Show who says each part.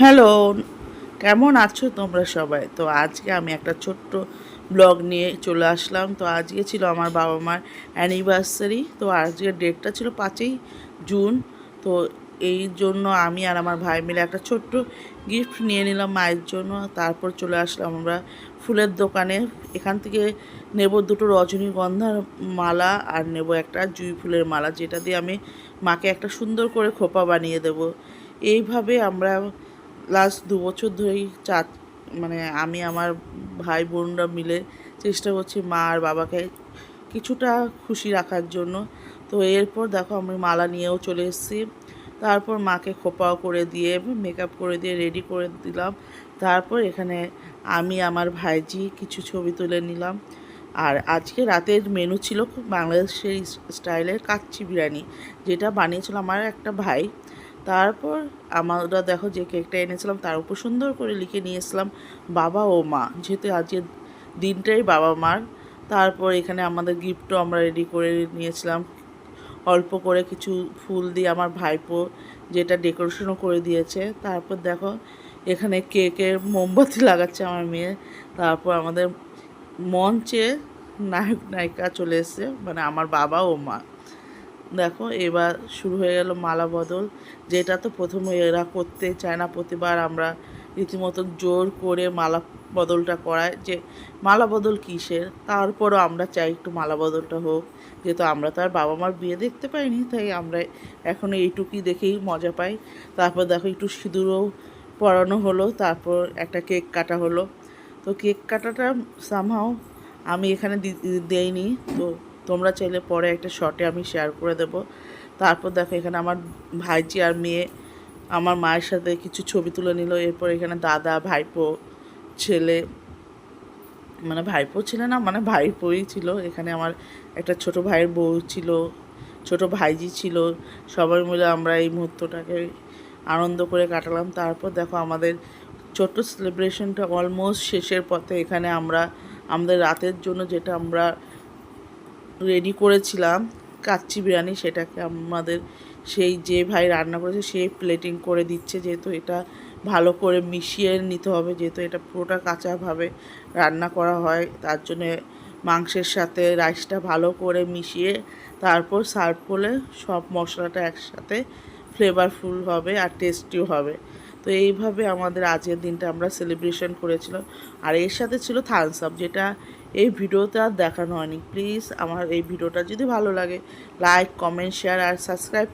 Speaker 1: Hello, কেমন আছো তোমরা সবাই? তো আজকে আমি একটা ছোট্ট ব্লগ নিয়ে চলে আসলাম। তো আজকে ছিল আমার বাবা মার অ্যানিভার্সারি। তো আজকের ডেটটা ছিল 5ই জুন। তো এই জন্য আমি আর আমার ভাই মিলে একটা ছোট্ট গিফট নিয়ে নিলাম মায়ের জন্য। তারপর চলে আসলাম আমরা ফুলের দোকানে। এখান থেকে নেব দুটো রজনীগন্ধার মালা আর নেব একটা জুঁই ফুলের মালা, যেটা দিয়ে আমি মাকে একটা সুন্দর করে খোঁপা বানিয়ে দেব। এইভাবে আমরা লাস্ট 2 বছর ধরেই মানে আমি আমার ভাই বোনরা মিলে চেষ্টা করছি মা আর বাবাকে কিছুটা খুশি রাখার জন্য। তো এরপর দেখো আমি মালা নিয়েও চলে এসেছি। তারপর মাকে খোপাও করে দিয়ে মেকআপ করে দিয়ে রেডি করে দিলাম। তারপর এখানে আমি আমার ভাইজি কিছু ছবি তুলে নিলাম। আর আজকে রাতের মেনু ছিল খুব বাংলাদেশের স্টাইলের কাচ্চি বিরিয়ানি, যেটা বানিয়েছিল আমার একটা ভাই। তারপর আমরা দেখো যে কেকটা এনেছিলাম তার উপর সুন্দর করে লিখে নিয়েছিলাম বাবা ও মা, যেহেতু আজকের দিনটাই বাবা মার। তারপর এখানে আমাদের গিফটও আমরা রেডি করে নিয়েছিলাম, অল্প করে কিছু ফুল দিয়ে আমার ভাইপো যেটা ডেকোরেশনও করে দিয়েছে। তারপর দেখো এখানে কেকের মোমবাতি লাগাচ্ছে আমার মেয়ে। তারপর আমাদের মঞ্চে নায়ক নায়িকা চলে এসেছে, মানে আমার বাবা ও মা। দেখো এবার শুরু হয়ে গেল মালা বদল, যেটা তো প্রথমে এরা করতে চায় না। প্রতিবার আমরা রীতিমতো জোর করে মালা বদলটা করায়, যে মালা বদল কিসের। তারপরও আমরা চাই একটু মালা বদলটা হোক, যেহেতু আমরা তো আর বাবা মার বিয়ে দেখতে পাইনি, তাই আমরা এখনও এইটুকুই দেখেই মজা পাই। তারপর দেখো একটু সিঁদুরও পরানো হলো, তারপর একটা কেক কাটা হলো। তো কেক কাটাটা সামহাও আমি এখানে দেইনি, তো তোমরা চাইলে পরে একটা শর্টে আমি শেয়ার করে দেব। তারপর দেখো এখানে আমার ভাইজি আর মেয়ে আমার মায়ের সাথে কিছু ছবি তুলে নিল। এরপর এখানে দাদা, ভাইপো, ছেলে, মানে ভাইপো ছিল না, মানে ভাইপোই ছিল। এখানে আমার একটা ছোট ভাইয়ের বউ ছিল, ছোট ভাইজি ছিল। সবাই মিলে আমরা এই মুহূর্তটাকে আনন্দ করে কাটালাম। তারপর দেখো আমাদের ছোট্ট সেলিব্রেশনটা অলমোস্ট শেষের পথে। এখানে আমরা আমাদের রাতের জন্য যেটা আমরা রেডি করেছিলাম কাচ্চি বিরিয়ানি, সেটাকে আমাদের সেই যে ভাই রান্না করেছে সে প্লেটিং করে দিচ্ছে, যেহেতু এটা ভালো করে মিশিয়ে নিতে হবে, যেহেতু এটা পুরোটা কাঁচাভাবে রান্না করা হয়। তার জন্যে মাংসের সাথে রাইসটা ভালো করে মিশিয়ে তারপর সার্ভ করলে সব মশলাটা একসাথে ফ্লেভারফুল হবে আর টেস্টিও হবে। তো এইভাবে আমাদের আজকের দিনটা আমরা সেলিব্রেশন করেছিলাম। আর এর সাথে ছিল থামস আপ, যেটা এই ভিডিওতে আর দেখানো হয়নি। প্লিজ আমার এই ভিডিওটা যদি ভালো লাগে লাইক, কমেন্ট, শেয়ার আর সাবস্ক্রাইব